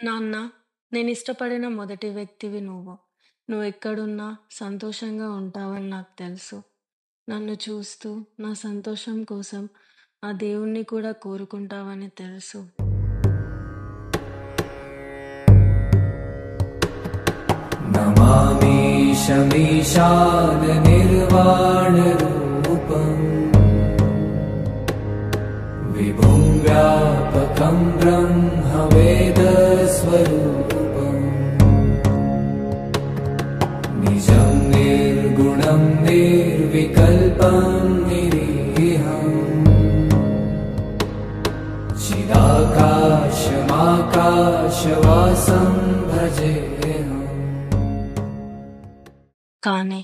నాన్న, నేనిష్టపడిన మొదటి వ్యక్తివి నువ్వు. నువ్వెక్కడున్నా సంతోషంగా ఉంటావని నాకు తెలుసు. నన్ను చూస్తూ నా సంతోషం కోసం ఆ దేవుడిని కూడా కోరుకుంటావని తెలుసు. నమామి శమీశాన నిర్వాణరూపం విభుం వ్యాపకం బ్రహ్మవేదస్వరూపం నిజం నిర్గుణం నిర్వికల్పం నిరీహం చిదాకాశమాకాశవాసం భజేహం. కానీ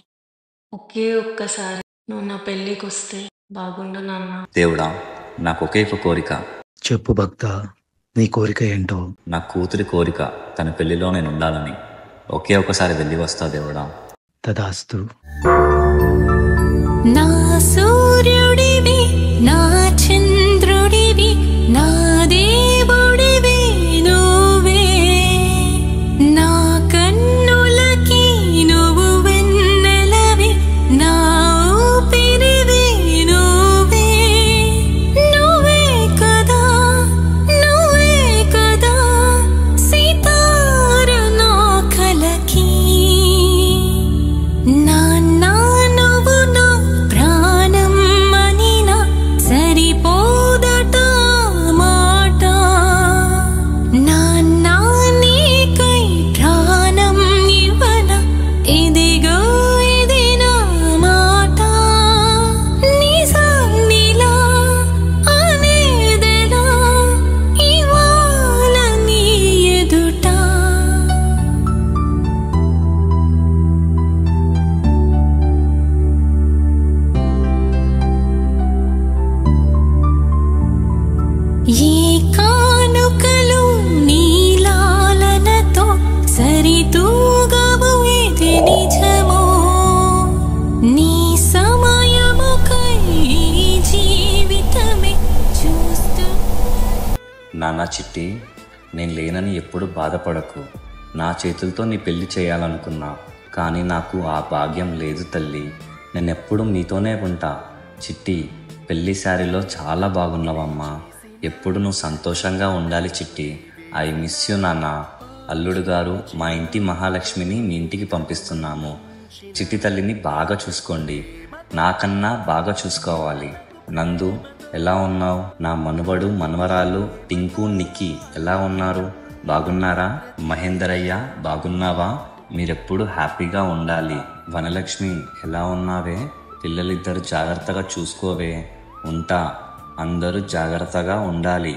ఒకే ఒక్కసారి నువ్వు నా పెళ్ళికొస్తే బాగుండు నాన్న. దేవుడా, నాకు ఒకే ఒక కోరిక. చెప్పు భక్త, నీ కోరిక ఏంటో? నా కూతురి కోరిక తన పెళ్లిలో నేను ఉండాలని. ఒకే ఒకసారి వెళ్ళి వస్తా దేవుడా. తదాస్తు. నా సూర్యుడివి, నా చంద్రుడివి, నా దేవుడివి నువ్వే. నా కన్నులకి నువ్వు వెన్నెలవి, నా ఊపిరివి నువ్వే. నువ్వే కదా, నువ్వే కదా సితార నా కలకి. నాన్న నువ్వు నా ప్రాణం అనినా సరిపోదట మాట. నాన్న నీకై ప్రాణం ఇవ్వన, ఇదిగో ఇది నా మాట. నిజానిలా అనేదెలా ఇవాళ నీ ఎదుట. ఏ కానుకలు నీలాలనతో సరితూగవు, ఇది నిజమో. నీ సమయముకై జీవితమే చూస్తూ. నాన్న చిట్టి, నేను లేనని ఎప్పుడు బాధపడకు. నా చేతులతో నీ పెళ్లి చేయాలనుకున్నా, కానీ నాకు ఆ భాగ్యం లేదు తల్లి. నేనెప్పుడు మీతోనే ఉంటా. చిట్టి, పెళ్లి శారీలో చాలా బాగున్నావమ్మా. ఎప్పుడు నువ్వు సంతోషంగా ఉండాలి చిట్టి. ఐ మిస్ యూ నాన్న. అల్లుడు గారు, మా ఇంటి మహాలక్ష్మిని మీ ఇంటికి పంపిస్తున్నాము. చిట్టి తల్లిని బాగా చూసుకోండి. నాకన్నా బాగా చూసుకోవాలి. నందు, ఎలా ఉన్నావు? నా మనువడు మనవరాలు టింకు నిక్కి ఎలా ఉన్నారు? బాగున్నారా? మహేందరయ్య, బాగున్నావా? మీరెప్పుడు హ్యాపీగా ఉండాలి. వనలక్ష్మి, ఎలా ఉన్నావే? పిల్లలిద్దరు జాగ్రత్తగా చూసుకోవే. ఉంటా. అందరూ జాగ్రత్తగా ఉండాలి.